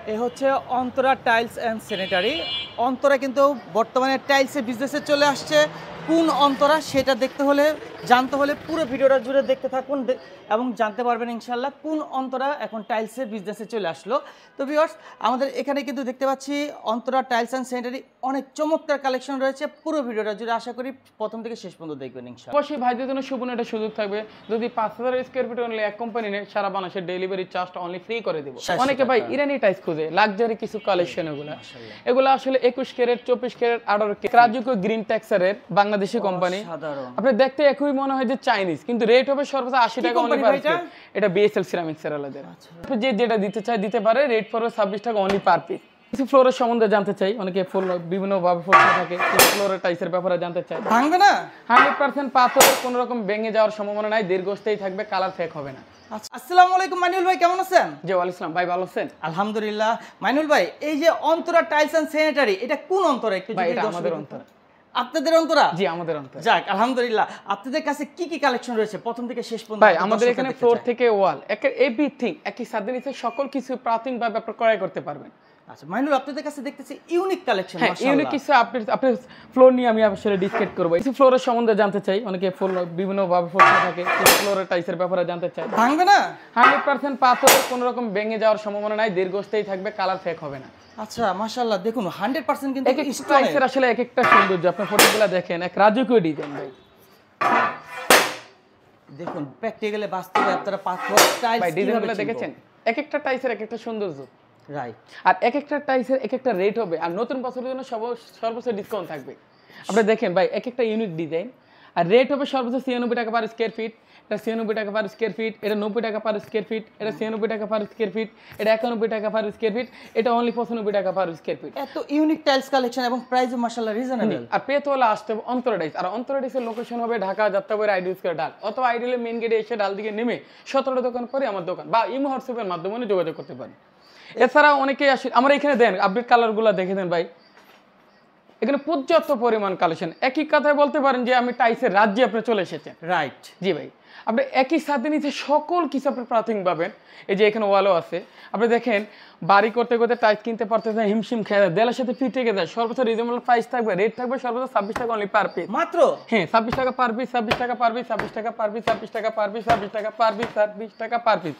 এ হচ্ছে Antara tiles and sanitary. Antara কিন্তু বর্তমানে টাইলসের বিজনেসে চলে আসছে। কোন অন্তরা সেটা দেখতে হলে জানতে হলে পুরো ভিডিওটা জুড়ে দেখতে থাকুন এবং জানতে পারবেন ইনশাল্লাহ কোন অন্তরা এখন টাইলসের বিজনেসে চলে আসলো। তো ভিউয়ার্স, আমাদের এখানে কিন্তু দেখতে পাচ্ছি অন্তরা টাইলস অ্যান্ড স্যানিটারি অনেক চমৎকার কালেকশন রয়েছে। পুরো ভিডিওটা জুড়ে আশা করি প্রথম থেকে শেষ পর্যন্ত দেখবেন ইনশাল্লাহ। অবশ্যই ভাইদের জন্য সুবর্ণ একটা সুযোগ থাকবে, যদি 5000 স্কয়ার ফিট অনলি এক কোম্পানি নেয় সারা বাংলাদেশের ডেলিভারি চার্জটা অনলি ফ্রি করে দেব। অনেকে ভাই ইরানি টাইলস খুঁজে, লাক্সারি কিছু কালেকশন, এগুলো আসলে 21 ক্যারেট 24 ক্যারেট 18 ক্যারেট রাজুকো গ্রিন টেক্সচারের বাংলাদেশি কোম্পানি। আপনি দেখতে একই মনে হয় যে চাইনিজ, কিন্তু রেট হবে সর্বোচ্চ 80 টাকা অনলি পার পিস। এটা বিএসএল সিরামিক্স এর আলাদা। আপনি যে যেটা দিতে চাই দিতে পারে, রেট পড়বে 26 টাকা অনলি পার পিস। কিছু ফ্লোরের সম্বন্ধে জানতে চাই, অনেকে ফুল বিভিন্ন ভাবে ফ্লোর থাকে, ফ্লোরের টাইসের ব্যাপারে জানতে চাই। ভাঙবে না 100% পাথরের কোনো রকম ভেঙে যাওয়ার সম্ভাবনা নাই, দীর্ঘস্থায়ী থাকবে, কালার ফেক হবে না। আসসালামু আলাইকুম মাইনুল ভাই, কেমন আছেন? জি ওয়ালাইকুম আসসালাম ভাই, ভালো আছেন? আলহামদুলিল্লাহ। মাইনুল ভাই, এই যে অন্তরা টাইলস এন্ড স্যানিটারি, এটা কোন অন্তরা? একটু ভাই যদি এটা আমাদের অন্তরা। আপনাদের অন্তরা? জি আমাদের অন্তরা। যাক আলহামদুলিল্লাহ। আপনাদের কাছে কি কি কালেকশন রয়েছে প্রথম থেকে শেষ পর্যন্ত? ভাই আমাদের এখানে ফ্লোর থেকে ওয়াল এভরিথিং একই ছাদের নিচে সকল কিছু প্রাথমিকভাবে আপনি ক্রয় করতে পারবেন। আচ্ছা মাইনুল, আপনাদের কাছে দেখতেছি ইউনিক কালেকশন। মাশাআল্লাহ, ইউনিক কিছু আপনি ফ্লোর নিয়ে আমি আসলে ডিসকাস করব। কিছু ফ্লোরের সম্বন্ধে জানতে চাই, অনেকে ফুল বিভিন্ন ভাবে ফ্লোর থাকে, কিছু ফ্লোরের টাইসের ব্যাপারে জানতে চাই। ভাঙবে না 100% পাথরের কোনো রকম ভেঙে যাওয়ার সম্ভাবনা নাই, দীর্ঘস্থায়ী থাকবে, কালার ফেক হবে না। আচ্ছা মাশাআল্লাহ, দেখুন 100% কিন্তু এক এক টাইসের আসলে এক একটা সৌন্দর্য। আপনি ফটোগুলো দেখেন, এক রাজকীয় ডিজাইন ভাই। দেখুন প্র্যাকটিক্যালি বাস্তবে আপনারা পাথর টাইলস ভাই ডিজাইনগুলো দেখেছেন, এক একটা টাইসের এক একটা সৌন্দর্য। রাইট। আর এক একটা টাইসের এক একটা রেট হবে, আর নতুন বছরের জন্য সর্বোচ্চ ডিসকাউন্ট থাকবে। আপনি দেখেন ভাই, এক একটা ইউনিক ডিজাইন, আর রেট হবে সর্বোচ্চ 96 টাকা পার স্কয়ার ফিট। এটা 96 টাকা পার স্কয়ার ফিট, এটা 90 টাকা পার স্কয়ার ফিট, এটা 96 টাকা পার স্কয়ার ফিট, এটা 91 টাকা পার স্কয়ার ফিট, এটা অনলি 95 টাকা পার স্কয়ার ফিট। এত ইউনিক টাইলস কালেকশন এবং প্রাইসও মাশাআল্লাহ রিজনেবল। আর পেতে হলে আসতে হবে অন্তরা টাইলস। আর অন্তরা টাইলসের লোকেশন হবে ঢাকা যাত্রাবাড়ি আইডিয়াল স্কয়ার ডাল, অথবা আইডিয়ালের মেইন গেটে এসে ডাল দিকে নেমে 17টা দোকান পরে আমার দোকান, বা ইমো হোয়াটসঅ্যাপের মাধ্যমে যোগাযোগ করতে পারেন। এছাড়া অনেকেই আসে আমরা এখানে দেন আপডেট কালারগুলো দেখে দেন ভাই, এখানে পর্যাপ্ত পরিমাণ কালেকশন। একই কথায় বলতে পারেন যে আমি টাইসের রাজ্যে আপনি চলে এসেছেন। রাইট। জি ভাই, আপনি একই সাথে নিচে সকল কিছু আপনি প্রাথমিক পাবেন। এই যে এখানে ওয়ালও আছে, আপনি দেখেন বাড়ি করতে করতে টাইস কিনতে পারতেছেন, হিমশিম খেয়ে দেয়, দেয়ালের সাথে ফিট রেখে দেয়। সর্বোচ্চ রিজনেবল প্রাইস থাকবে, রেট থাকবে সর্বোচ্চ 26 টাকা অনলি পার পিস। মাত্র? হ্যাঁ 26 টাকা পার পিস, 26 টাকা পার পিস, 26 টাকা পার পিস, 26 টাকা পার পিস, 26 টাকা পার পিস, 26 টাকা পার পিস।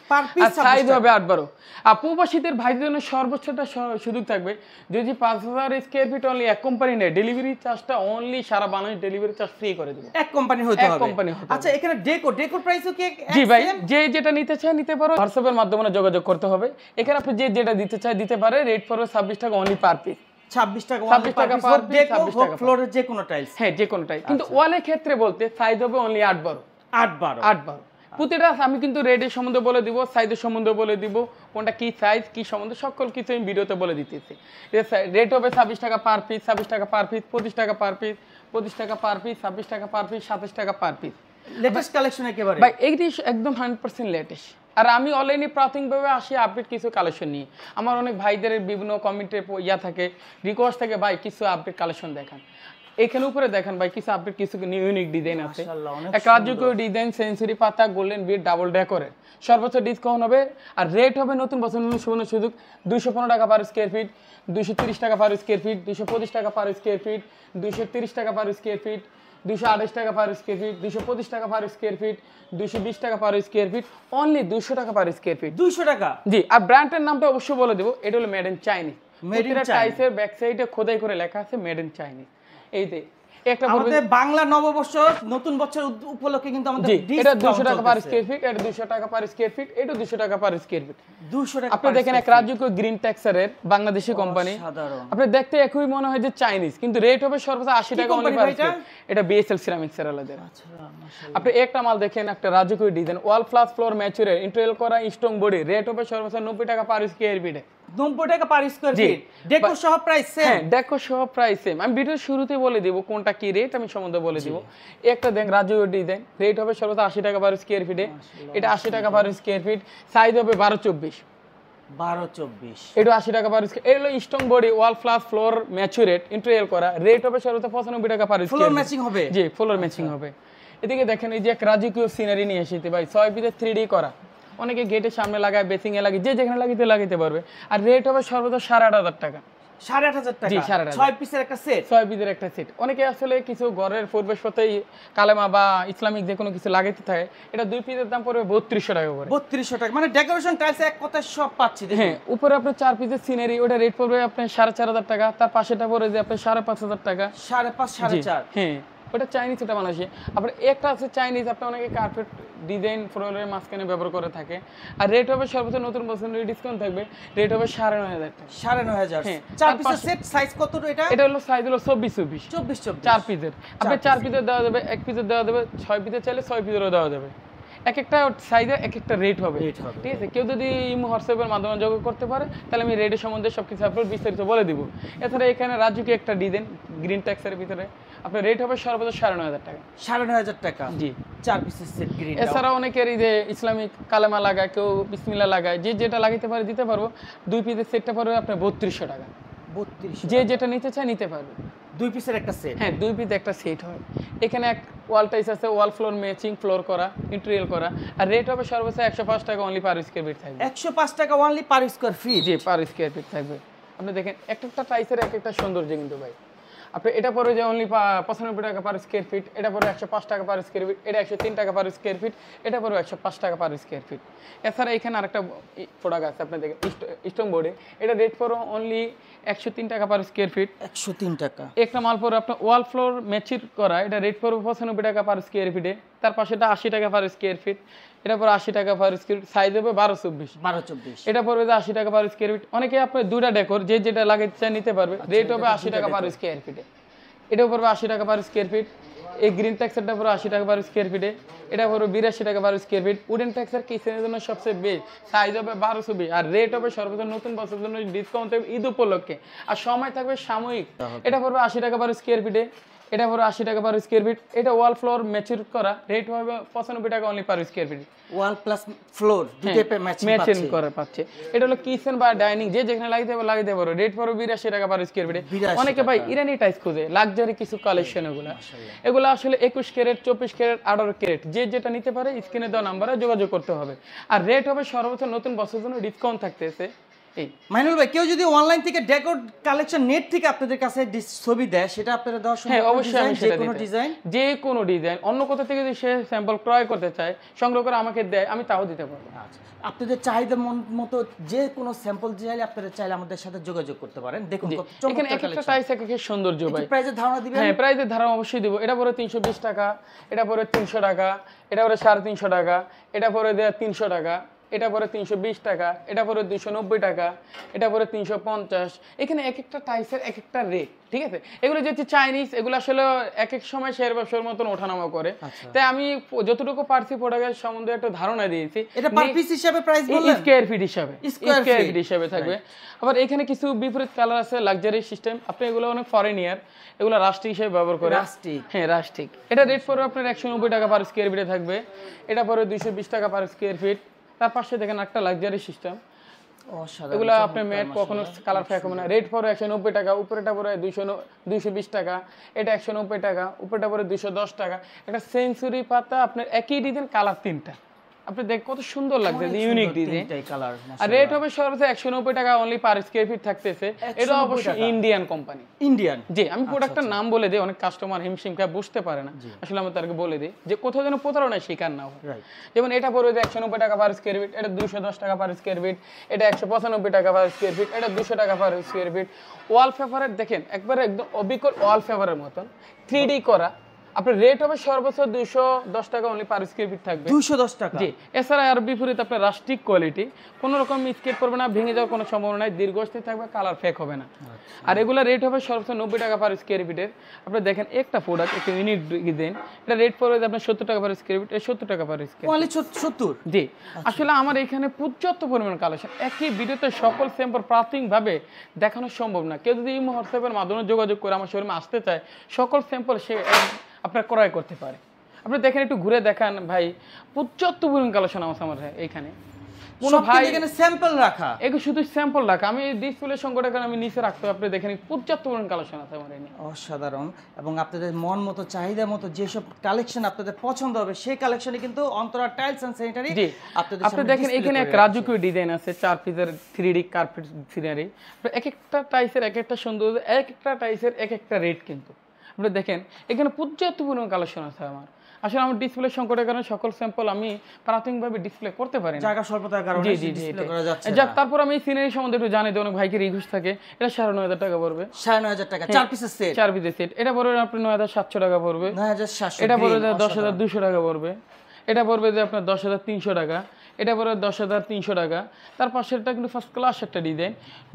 আর সাইজ হবে 8-12। আর প্রবাসীদের ভাইদের জন্য সর্বোচ্চটা সুযোগ থাকবে, যদি 5000 স্কয়ার ফিট অনলি এক কোম্পানি নেয়, ডেলিভারি চার্জটা অনলি সারা বাংলাদেশ ডেলিভারি চার্জ ফ্রি করে দেব। এক কোম্পানি হতে হবে? এক কোম্পানি হতে হবে। আচ্ছা এখানে ডেকোর প্রাইসও কি? জি ভাই, যে যেটা নিতে চায় নিতে পারো, হোয়াটসঅ্যাপের মাধ্যমে যোগাযোগ করতে হবে। এখানে আপনি যে যেটা দিতে চায় দিতে পারে, রেট পড়বে 26 টাকা অনলি পার পিস। 26 টাকা পার পিস, 26 টাকা ফ্লোরের যে কোনো টাইলস? হ্যাঁ যে কোনো টাইলস, কিন্তু ওয়ালের ক্ষেত্রে বলতে সাইজ হবে অনলি 8-12। প্রতিটা আমি কিন্তু রেটের সম্বন্ধে বলে দিব, সাইজের সম্বন্ধে বলে দিব, কোনটা কি সাইজ কি সম্বন্ধে সকল কিছু আমি ভিডিওতে বলে দিতেছি। রেট হবে 26 টাকা পার পিস, 26 টাকা পার পিস, 25 টাকা পার পিস, 25 টাকা পার পিস, 26 টাকা পার পিস, 27 টাকা পার পিস। লেটেস্ট কালেকশন একেবারে ভাই এইটি একদম 100% লেটেস্ট। আর আমি অলরেডি প্রাথমিকভাবে আসি আপডেট কিছু কালেকশন নিয়ে। আমার অনেক ভাইদের বিভিন্ন কমেন্টে থাকে, রিকোয়েস্ট থাকে, ভাই কিছু আপডেট কালেকশন দেখান। এখানে উপরে দেখেন ভাই কিছু আপডেট কিছু ইউনিক ডিজাইন আছে। এক রাজকীয় ডিজাইন, সেঞ্চুরি পাতা, গোল্ডেন বিট, ডাবল ডেকোরের সর্বোচ্চ ডিসকাউন্ট হবে। আর রেট হবে নতুন বছর সুবর্ণ সুযোগ 215 টাকা পার স্কয়ার ফিট, 230 টাকা পার স্কয়ার ফিট, 225 টাকা পার স্কয়ার ফিট, 230 টাকা পার স্কয়ার ফিট, 228 টাকা পার স্কয়ার ফিট, 225 টাকা পার স্কয়ার ফিট, 220 টাকা পার স্কয়ার ফিট, অনলি 200 টাকা পার স্কয়ার ফিট। 200 টাকা? জি। আর ব্র্যান্ডের নামটা অবশ্যই বলে দেব, এটা হলো মেড ইন চাইনিজ। টাইসের ব্যাক সাইডে খোদাই করে লেখা আছে মেড ইন চাইনিজ। এই যে একটা আমাদের বাংলা নববর্ষ নতুন বছর উপলক্ষে কিন্তু আমাদের এটা 200 টাকা পার স্কয়ার ফিট, এটা 200 টাকা পার স্কয়ার ফিট, এটা 200 টাকা পার স্কয়ার ফিট। 200 টাকা। আপনি দেখেন এক রাজকীয় গ্রিন টেক্সচারের বাংলাদেশি কোম্পানি। আপনি দেখতে একই মনে হয় যে চাইনিজ, কিন্তু রেট হবে সর্বোচ্চ 80 টাকা অনলি পার স্কয়ার। এটা বিএসএল সিরামিক্স এর আলাদা। আচ্ছা মাশাআল্লাহ। আপনি একটা মাল দেখেন, একটা রাজকীয় ডিজাইন, ওয়াল প্লাস ফ্লোর ম্যাচুরে ইন্টেরিয়র করা স্ট্রং বডি, রেট হবে সর্বোচ্চ 90 টাকা পার স্কয়ার ফিট। 90 টাকা পার স্কয়ার ফিট, ডেকো সহ প্রাইস সেম? হ্যাঁ ডেকো সহ প্রাইস সেম। আমি ভিডিওর শুরুতে বলে দেব কোনটা কি রেট, আমি সম্বন্ধে বলে দিব। একটা দেখ রাজকীয় ডিজাইন, রেট হবে সর্বোচ্চ 80 টাকা পার স্কয়ার ফিটে, এটা 80 টাকা পার স্কয়ার ফিট, সাইজ হবে 12-24। 12-24, এটা 80 টাকা পার স্কয়ার। এটা হলো স্ট্রং বডি, ওয়াল প্লাস ফ্লোর ম্যাচুরেট ইন্টেরিয়র করা, রেট হবে সর্বোচ্চ 95 টাকা পার স্কয়ার। ফ্লোর ম্যাচিং হবে? জি ফ্লোর ম্যাচিং হবে। এদিকে দেখেন এই যে এক রাজকীয় সিনারি নিয়ে এসেছি ভাই, 6 পিসের 3D করা, অনেকে গেটের সামনে লাগায়, বেসিংয়ে লাগে, যে যেখানে লাগাইতে পারবে। আর রেট হবে সর্বোচ্চ 8,500 টাকা। 8,500 টাকা? জি, 8,500। 6 পিসের একটা সেট? 6 পিসের একটা সেট। অনেকে আসলে কিছু ঘরের পরিবেশগতই কালেমা বা ইসলামিক যে কোনো কিছু লাগাইতে থাকে, এটা 2 পিসের দাম পড়বে 3200 টাকা করে। 3200 টাকা, মানে ডেকোরেশন টাইলস এক কথায় সব পাচ্ছি। হ্যাঁ, উপরে আপনার 4 পিসের সিনারি, ওটা রেট পড়বে আপনার 4,500 টাকা। তার পাশেটা পড়বে যে আপনার 5,500 টাকা। 5.5 4.5? হ্যাঁ, ওটা চাইনিজ, ওটা বাংলাদেশি। আপনার একটা আছে চাইনিজ, আপনি অনেকে কার্পেট ডিজাইন ফ্লোরের মাঝখানে ব্যবহার করে থাকে। আর রেট হবে সর্বোচ্চ নতুন বছর ডিসকাউন্ট থাকবে, রেট হবে 9,500 টাকা। 9,500? হ্যাঁ, 4 পিসের সেট সাইজ কত এটা? এটা হলো সাইজ হলো 24-24। 24 4 পিসের। আপনি 4 পিসের দেওয়া যাবে, 1 পিসের দেওয়া যাবে, 6 পিসের চাইলে 6 পিসেরও দেওয়া যাবে। এক একটা সাইজে এক একটা রেট হবে, ঠিক আছে? কেউ যদি ইমো হোয়াটসঅ্যাপের মাধ্যমে যোগাযোগ করতে পারে, তাহলে আমি রেটের সম্বন্ধে সব কিছু আপনার বিস্তারিত বলে দিব। এছাড়া এখানে রাজুকি একটা ডিজাইন গ্রিন ট্যাক্সের ভিতরে, আপনার রেট হবে সর্বোচ্চ 9,500 টাকা। 9,500 টাকা? জি। 4 পিসের সেট গ্রিন। এছাড়া অনেকের এই যে ইসলামিক কালেমা লাগায়, কেউ বিসমিল্লাহ লাগায়, যে যেটা লাগাইতে পারে দিতে পারবো। 2 পিসের সেটটা পড়বে আপনার 3200 টাকা। 3200? যে যেটা নিতে চায় নিতে পারবে। 2 পিসের একটা সেট? হ্যাঁ, 2 পিস একটা সেট হয়। এখানে এক ওয়াল টাইস আছে, ওয়াল ফ্লোর ম্যাচিং ফ্লোর করা, ইন্টেরিয়র করা। আর রেট হবে সর্বোচ্চ 105 টাকা অনলি পার স্কয়ার ফিট থাকবে। 105 টাকা অনলি পার স্কয়ার ফিট? জি, পার স্কয়ার ফিট থাকবে। আপনি দেখেন একটা টাইসের এক একটা সৌন্দর্য কিন্তু ভাই। আপনি এটা পড়বে যে অনলি 95 টাকা পার স্কয়ার ফিট, এটা পড়বে 105 টাকা পার স্কয়ার ফিট, এটা 103 টাকা পার স্কয়ার ফিট, এটা পড়বে 105 টাকা পার স্কয়ার ফিট। এছাড়া এখানে আরেকটা প্রোডাক্ট আছে, আপনি দেখেন স্টোন বোর্ডে, এটা রেট পড়বে অনলি 103 টাকা পার স্কয়ার ফিট। 103 টাকা? একটা মাল পড়বে আপনার ওয়াল ফ্লোর ম্যাচির করা, এটা রেট পড়বে 95 টাকা পার স্কয়ার ফিটে। তার পাশে এটা 80 টাকা পার স্কয়ার ফিট, এটা পড়বে 80 টাকা পার স্কয়ার ফিট, সাইজ হবে 12-24। 12-24? এটা পড়বে যে 80 টাকা পার স্কয়ার ফিট। অনেকে আপনার দুইটা ডেকোর যে যেটা লাগাইতে চায় নিতে পারবে, রেট হবে 80 টাকা পার স্কয়ার ফিটে। এটাও পড়বে 80 টাকা পার স্কয়ার ফিট। এই গ্রিন ট্যাক্সারটা পড়বে 80 টাকা পার স্কয়ার ফিটে, এটা পড়বে 82 টাকা পার স্কয়ার ফিট। উডেন ট্যাক্সার কিচেনের জন্য সবচেয়ে বেস্ট, সাইজ হবে 1220। আর রেট হবে সর্বোচ্চ নতুন বছরের জন্য ডিসকাউন্ট থাকবে ঈদ উপলক্ষে, আর সময় থাকবে সাময়িক। এটা পড়বে 80 টাকা পার স্কয়ার ফিটে, এটা পড়বে 80 টাকা পার স্কয়ার ফিট। এটা ওয়াল ফ্লোর ম্যাচিউর করা, রেট হবে 95 টাকা অনলি পার স্কয়ার ফিট। ওয়াল প্লাস ফ্লোর দুটোই ম্যাচিং করে পাচ্ছে। এটা হলো কিচেন বা ডাইনিং, যে যেখানে লাগাইতে পারো, রেট পড়বে 82 টাকা পার স্কয়ার ফিটে। অনেকে ভাই ইরানি টাইস খুঁজে, লাক্সারি কিছু কালেকশন, এগুলো আসলে 21 ক্যারেট, 24 ক্যারেট, 18 ক্যারেট, যে যেটা নিতে পারে স্ক্রিনে দেওয়া নাম্বারে যোগাযোগ করতে হবে। আর রেট হবে সর্বোচ্চ নতুন বছরের জন্য ডিসকাউন্ট থাকতেছে। মাইনুল ভাই, কেউ যদি অনলাইন থেকে ডেকোর কালেকশন নেট থেকে আপনাদের কাছে ছবি দেয়, সেটা আপনারা দেওয়ার সময়? হ্যাঁ, অবশ্যই আমি সেটা কোনো ডিজাইন, যে কোনো ডিজাইন অন্য কোথা থেকে যদি সে স্যাম্পল ক্রয় করতে চায়, সংগ্রহ করে আমাকে দেয়, আমি তাও দিতে পারবো। আচ্ছা, আপনাদের চাহিদা মতো যে কোনো স্যাম্পল চাইলে আপনারা চাইলে আমাদের সাথে যোগাযোগ করতে পারেন। দেখুন এখানে এক একটা টাইস এক এক সৌন্দর্য ভাই। প্রাইসের ধারণা দিবেন? হ্যাঁ, প্রাইসের ধারণা অবশ্যই দিব। এটা পড়ে 320 টাকা, এটা পড়ে 300 টাকা, এটা পড়ে 350 টাকা, এটা পড়ে 300 টাকা, এটা পরে 320 টাকা, এটা পরে 290 টাকা, এটা পরে 350। এখানে এক একটা টাইসের এক একটা রেট, ঠিক আছে? এগুলো যেহেতু চাইনিজ, এগুলো আসলে এক এক সময় শেয়ার ব্যবসার মতন ওঠানামা করে। তাই আমি যতটুকু পারছি প্রোডাক্টের সম্বন্ধে একটা ধারণা দিয়েছি। এটা পার পিস হিসাবে প্রাইস বললেন? স্কয়ার ফিট হিসাবে, স্কয়ার ফিট হিসাবে থাকবে। আবার এখানে কিছু বিপরীত কালার আছে, লাক্সারি সিস্টেম। আপনি এগুলো অনেক ফরেনিয়ার, এগুলো রাস্টিক হিসেবে ব্যবহার করে। রাস্টিক? হ্যাঁ, রাস্টিক। এটা রেট পড়বে আপনার 190 টাকা পার স্কয়ার ফিটে থাকবে, এটা পড়বে 220 টাকা পার স্কয়ার ফিট। তার পাশে দেখেন একটা লাক্সারি সিস্টেম, এগুলো আপনার ম্যাট কখনো কালার ফেক হবে না। রেট পড়বে 190 টাকা, উপরেটা পড়বে 220 টাকা, এটা 190 টাকা, উপরেটা পড়বে 210 টাকা। একটা সেঞ্চুরি পাতা আপনার একই ডিজাইন, কালার 3টা। আপনি দেখ কত সুন্দর লাগছে, ইউনিক ডিজাইন। আর রেট হবে সর্বোচ্চ 190 টাকা অনলি পার স্কয়ার ফিট থাকতেছে। এটা অবশ্যই ইন্ডিয়ান কোম্পানি। ইন্ডিয়ান? জি। আমি প্রোডাক্টের নাম বলে দিই, অনেক কাস্টমার হিমশিম খায়, বুঝতে পারে না। আসলে আমি তাদেরকে বলে দিই যে কোথাও যেন প্রতারণার শিকার না হয়। যেমন এটা পড়বে 190 টাকা পার স্কয়ার ফিট, এটা 210 টাকা পার স্কয়ার ফিট, এটা 195 টাকা পার স্কয়ার ফিট, এটা 200 টাকা পার স্কয়ার ফিট। ওয়ালপেপারের দেখেন একবারে একদম অবিকল ওয়ালপেপারের মতন 3D করা। আপনার রেট হবে সর্বোচ্চ 210 টাকা অনলি পার স্কয়ার ফিট থাকবে। 210 টাকা? জি। এছাড়া আর বিপরীত আপনার রাস্টিক কোয়ালিটি, কোনো রকম স্কেপ করবে না, ভেঙে যাওয়ার কোনো সম্ভাবনা নাই, দীর্ঘস্থায়ী থাকবে, কালার ফেক হবে না। আর এগুলা রেট হবে সর্বোচ্চ 90 টাকা পার স্কয়ার ফিটের। আপনি দেখেন একটা প্রোডাক্ট, একটা ইউনিক ডিজাইন, এটা রেট পড়বে আপনার 70 টাকা পার স্কয়ার ফিট, 70 টাকা পার স্কয়ার অনলি 70? জি। আসলে আমার এখানে পর্যাপ্ত পরিমাণ কালেকশন, একই ভিডিওতে সকল স্যাম্পল প্রাথমিকভাবে দেখানো সম্ভব না। কেউ যদি এই হোয়াটসঅ্যাপের মাধ্যমে যোগাযোগ করে আমার শোরুমে আসতে চায়, সকল স্যাম্পল সে আপনার ক্রয় করতে পারে। আপনি দেখেন, একটু ঘুরে দেখান ভাই, পর্যাপ্ত পরিমাণ কালেকশন আমার এইখানে। কোনো ভাই এখানে স্যাম্পল রাখা, এগুলো শুধু স্যাম্পল রাখা। আমি ডিসপ্লে সংকট এখানে আমি নিচে রাখতে হবে, আপনি দেখেন পর্যাপ্ত পরিমাণ কালেকশন আছে আমার এখানে। অসাধারণ। এবং আপনাদের মন মতো চাহিদা মতো যেসব কালেকশন আপনাদের পছন্দ হবে সেই কালেকশনে কিন্তু অন্তরা টাইলস এন্ড স্যানিটারি আপনাদের আপনি দেখেন এখানে এক রাজকীয় ডিজাইন আছে, 4 পিসের 3D কার্পেট সিনারি। এক একটা টাইলসের এক একটা সৌন্দর্য, এক একটা টাইলসের এক একটা রেট কিন্তু আপনি দেখেন এখানে পর্যাপ্ত পরিমাণ কালেকশন আছে আমার। আসলে আমার ডিসপ্লে সংকটের কারণে সকল স্যাম্পল আমি প্রাথমিকভাবে ডিসপ্লে করতে পারি না, জায়গা স্বল্পতার কারণে ডিসপ্লে করা যাচ্ছে না। যাক, তারপর আমি এই সিনারি সম্বন্ধে একটু জানি, অনেক ভাইকে রিকোয়েস্ট থাকে। এটা 9,500 টাকা পড়বে, 9,500 টাকা 4 পিসের সেট, 4 পিসের সেট। এটা পড়বে আপনার 9,700 টাকা পড়বে, 9,700। এটা পড়বে 10,200 টাকা পড়বে, এটা পড়বে যে আপনার 10,300 টাকা, এটা পড়বে 10,300 টাকা। তার পাশেরটা কিন্তু ফার্স্ট ক্লাস একটা ডিজাইন,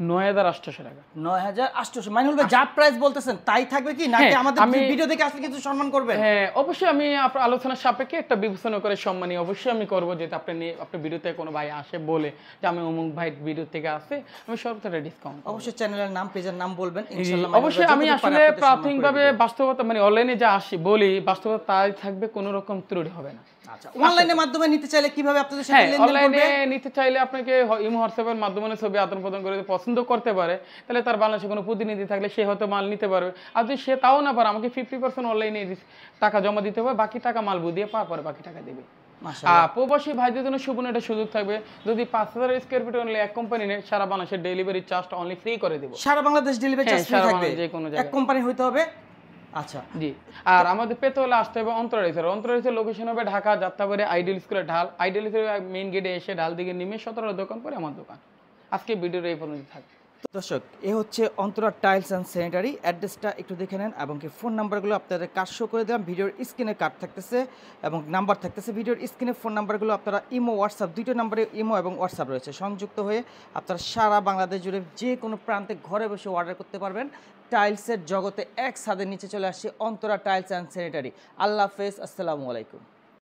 9,800 টাকা। 9,800 মাইনুল ভাই যা প্রাইস বলতেছেন তাই থাকবে কি নাকি আমাদের ভিডিও দেখে আসলে কিছু সম্মান করবেন? হ্যাঁ, অবশ্যই আমি আপনার আলোচনার সাপেক্ষে একটা বিবেচনা করে সম্মানী অবশ্যই আমি করব, যেটা আপনি ভিডিওতে কোনো ভাই আসে বলে যে আমি অমুক ভাই ভিডিও থেকে আসে, আমি সর্বত্র ডিসকাউন্ট। অবশ্যই চ্যানেলের নাম পেজের নাম বলবেন ইনশাআল্লাহ। অবশ্যই আমি আসলে প্রাথমিকভাবে বাস্তবতা মানে অনলাইনে যা আসি বলি বাস্তবতা তাই থাকবে, কোনো রকম ত্রুটি হবে না। আচ্ছা, অনলাইনের মাধ্যমে নিতে চাইলে কিভাবে আপনাদের সাথে লেনদেন করবে? অনলাইনে নিতে চাইলে আপনাকে ইমো হোয়াটসঅ্যাপের মাধ্যমে ছবি আদান প্রদান করে পছন্দ করতে পারে, তাহলে তার বাংলাদেশে কোনো প্রতিনিধি থাকলে সে হয়তো মাল নিতে পারবে। আর যদি সে তাও না পারে, আমাকে 50% অনলাইনে টাকা জমা দিতে হবে, বাকি টাকা মাল বুঝিয়ে পাওয়ার পরে বাকি টাকা দেবে। প্রবাসী ভাইদের জন্য সুবর্ণ একটা সুযোগ থাকবে, যদি 5,000 স্কয়ার ফিট অনলি এক কোম্পানি নেয়, সারা বাংলাদেশের ডেলিভারি চার্জটা অনলি ফ্রি করে দেব। সারা বাংলাদেশ ডেলিভারি চার্জ ফ্রি থাকবে, যে কোনো জায়গায় এক কোম্পানি হইতে হবে। আচ্ছা জি, আর আমাদের পেতে হলে আসতে হবে অন্তরাইসের লোকেশন হবে ঢাকা যাত্রাবাড়ি আইডিয়াল স্কুলের ঢাল, আইডিয়াল স্কুলের মেইন গেটে এসে ঢাল দিকে নেমে 17 দোকান পরে আমার দোকান। আজকে ভিডিওর এই পর্যন্ত থাকবে। দর্শক, এ হচ্ছে অন্তরা টাইলস অ্যান্ড স্যানিটারি। অ্যাড্রেসটা একটু দেখে নেন এবং কি ফোন নাম্বারগুলো আপনাদের কাজ শো করে দিলাম, ভিডিওর স্ক্রিনে কার্ড থাকতেছে এবং নাম্বার থাকতেছে। ভিডিওর স্ক্রিনে ফোন নাম্বারগুলো আপনারা ইমো হোয়াটসঅ্যাপ দুটো নাম্বারে ইমো এবং হোয়াটসঅ্যাপ রয়েছে, সংযুক্ত হয়ে আপনারা সারা বাংলাদেশ জুড়ে যে কোনো প্রান্তে ঘরে বসে অর্ডার করতে পারবেন। টাইলসের জগতে এক ছাদের নিচে চলে আসছে অন্তরা টাইলস অ্যান্ড স্যানিটারি। আল্লাহ হাফেজ, আসসালামু আলাইকুম।